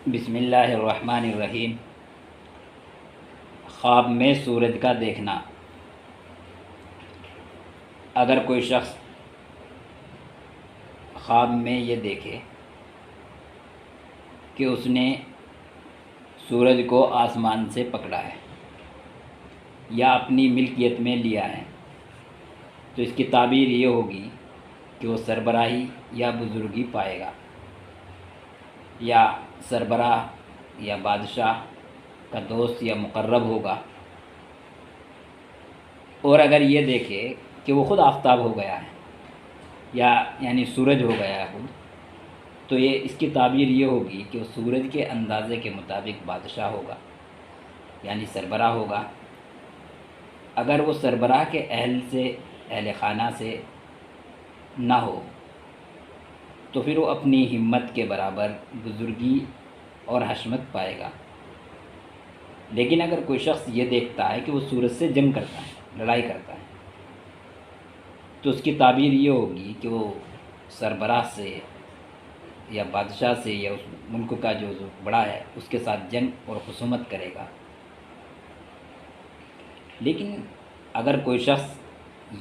بسم اللہ الرحمن الرحیم۔ خواب میں سورج کا دیکھنا۔ اگر کوئی شخص خواب میں یہ دیکھے کہ اس نے سورج کو آسمان سے پکڑا ہے یا اپنی ملکیت میں لیا ہے، تو اس کی تعبیر یہ ہوگی کہ وہ سربراہی یا بزرگی پائے گا، یا سربراہ یا بادشاہ کا دوست یا مقرب ہوگا۔ اور اگر یہ دیکھے کہ وہ خود آفتاب ہو گیا ہے یا یعنی سورج ہو گیا ہے خود، تو اس کی تعبیر یہ ہوگی کہ وہ سورج کے اندازے کے مطابق بادشاہ ہوگا، یعنی سربراہ ہوگا۔ اگر وہ سربراہ کے اہل خانہ سے نہ ہو تو پھر وہ اپنی ہمت کے برابر بزرگی اور حشمت پائے گا۔ لیکن اگر کوئی شخص یہ دیکھتا ہے کہ وہ سورج سے جنگ کرتا ہے، لڑائی کرتا ہے، تو اس کی تعبیر یہ ہوگی کہ وہ سربراہ سے یا بادشاہ سے یا اس ملک کا جو بڑا ہے اس کے ساتھ جنگ اور خصومت کرے گا۔ لیکن اگر کوئی شخص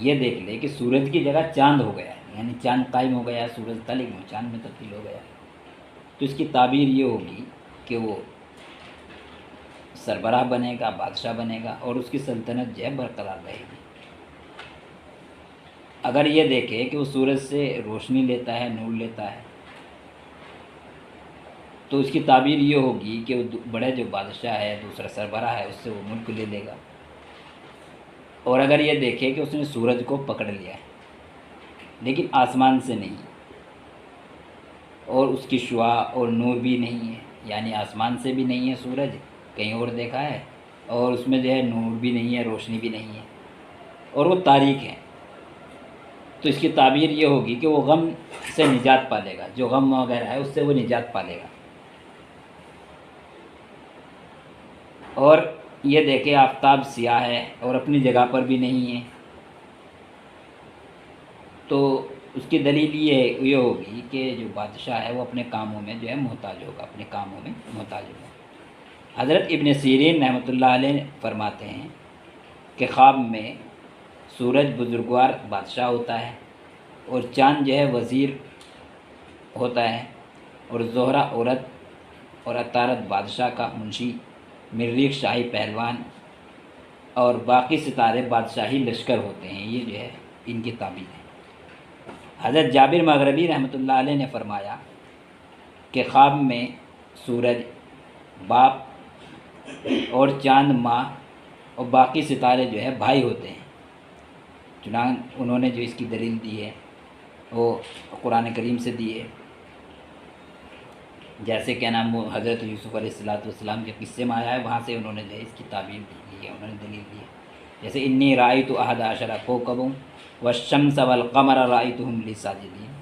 یہ دیکھ لے کہ سورج کی جگہ چاند ہو گیا ہے، یعنی چاند قائم ہو گیا، سورج تھا لیکن وہ چاند میں تبدیل ہو گیا، تو اس کی تعبیر یہ ہوگی کہ وہ سربراہ بنے گا، بادشاہ بنے گا، اور اس کی سلطنت جو ہے برقرار رہے گی۔ اگر یہ دیکھے کہ وہ سورج سے روشنی لیتا ہے، نور لیتا ہے، تو اس کی تعبیر یہ ہوگی کہ وہ بڑے جو بادشاہ ہے، دوسرا سربراہ ہے، اس سے وہ ملک لے لے گا۔ اور اگر یہ دیکھے کہ اس نے سورج کو پکڑ لیا ہے لیکن آسمان سے نہیں، اور اس کی شعاع اور نور بھی نہیں ہے، یعنی آسمان سے بھی نہیں ہے سورج، کہیں اور دیکھا ہے، اور اس میں جو ہے نور بھی نہیں ہے، روشنی بھی نہیں ہے، اور وہ تاریک ہے، تو اس کی تعبیر یہ ہوگی کہ وہ غم سے نجات پالے گا، جو غم وغیرہ ہے اس سے وہ نجات پالے گا۔ اور یہ دیکھے آفتاب سیاہ ہے اور اپنی جگہ پر بھی نہیں ہے، تو اس کی دلیل یہ ہوگی کہ جو بادشاہ ہے وہ اپنے کاموں میں جو ہے محتاج ہوگا، اپنے کاموں میں محتاج ہوگا۔ حضرت ابن سیرین رحمۃ اللہ علیہ فرماتے ہیں کہ خواب میں سورج بزرگوار بادشاہ ہوتا ہے، اور چاند جو ہے وزیر ہوتا ہے، اور زہرہ عورت اور عطارد بادشاہ کا منشی، مریخ شاہی پہلوان، اور باقی ستارے بادشاہی لشکر ہوتے ہیں۔ یہ جو ہے ان کی تعبیر ہے۔ حضرت جابر مغربی رحمۃ اللہ علیہ نے فرمایا کہ خواب میں سورج باپ اور چاند ماں اور باقی ستارے جو ہے بھائی ہوتے ہیں۔ چنانچہ انہوں نے جو اس کی دلیل دی ہے وہ قرآن کریم سے دی ہے، جیسے کہ نام وہ حضرت یوسف علیہ السلام کے قصے میں آیا ہے، وہاں سے انہوں نے جو ہے اس کی تعبیر دی ہے، انہوں نے دلیل دی ہے۔ جیسے انی رأیت احد عشر کوکبا والشمس والقمر رأیتهم لی ساجدین،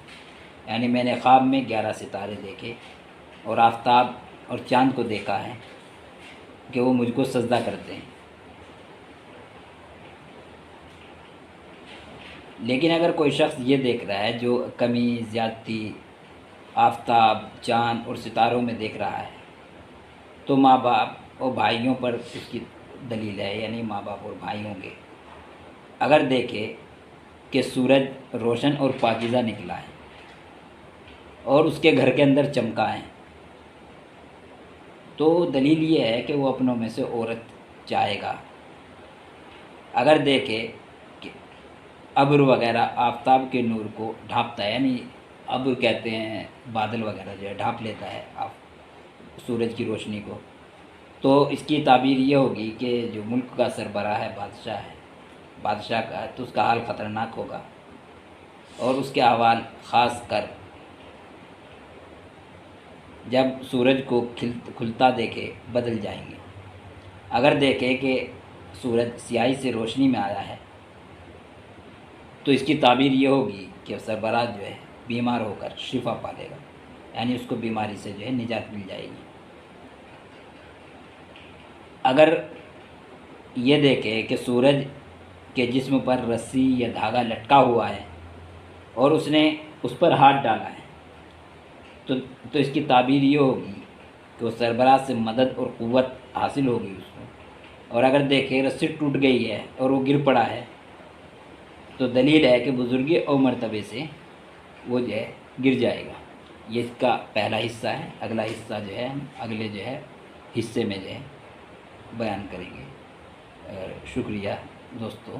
یعنی میں نے خواب میں 11 ستارے دیکھے اور آفتاب اور چاند کو دیکھا ہے کہ وہ مجھ کو سجدہ کرتے ہیں۔ لیکن اگر کوئی شخص یہ دیکھ رہا ہے جو کمی، زیادتی آفتاب، چاند اور ستاروں میں دیکھ رہا ہے، تو ماں باپ اور بھائیوں پر اس کی دلیل ہے، یعنی ماں باپ اور بھائی ہوں گے۔ اگر دیکھے کہ سورج روشن اور پاکیزہ نکلا ہے اور اس کے گھر کے اندر چمکا ہے، تو دلیل یہ ہے کہ وہ اپنوں میں سے عورت چاہے گا۔ اگر دیکھے کہ ابر وغیرہ آفتاب کے نور کو ڈھانپتا ہے، یعنی ابر کہتے ہیں بادل وغیرہ جو ہے ڈھانپ لیتا ہے سورج کی روشنی کو، تو اس کی تعبیر یہ ہوگی کہ جو ملک کا سربراہ ہے، بادشاہ کا، تو اس کا حال خطرناک ہوگا، اور اس کے احوال خاص کر جب سورج کو کھلتا دیکھے بدل جائیں گے۔ اگر دیکھے کہ سورج سیاہی سے روشنی میں آیا ہے تو اس کی تعبیر یہ ہوگی کہ سربراہ جو ہے بیمار ہو کر شفا پالے گا، یعنی اس کو بیماری سے جو ہے نجات مل جائے گی۔ اگر یہ دیکھے کہ سورج کے جسم پر رسی یا دھاگا لٹکا ہوا ہے اور اس نے اس پر ہاتھ ڈالا ہے، تو اس کی تعبیر یہ ہوگی کہ وہ سربراہ سے مدد اور قوت حاصل ہوگی اس کو، اور اگر دیکھیں رسی ٹوٹ گئی ہے اور وہ گر پڑا ہے تو دلیل ہے کہ بزرگی اور مرتبے سے وہ جو ہے گر جائے گا۔ یہ اس کا پہلا حصہ ہے، اگلا حصہ جو ہے ہم اگلے جو ہے حصے میں جو ہے بیان کریں گے۔ شکریہ دوستو۔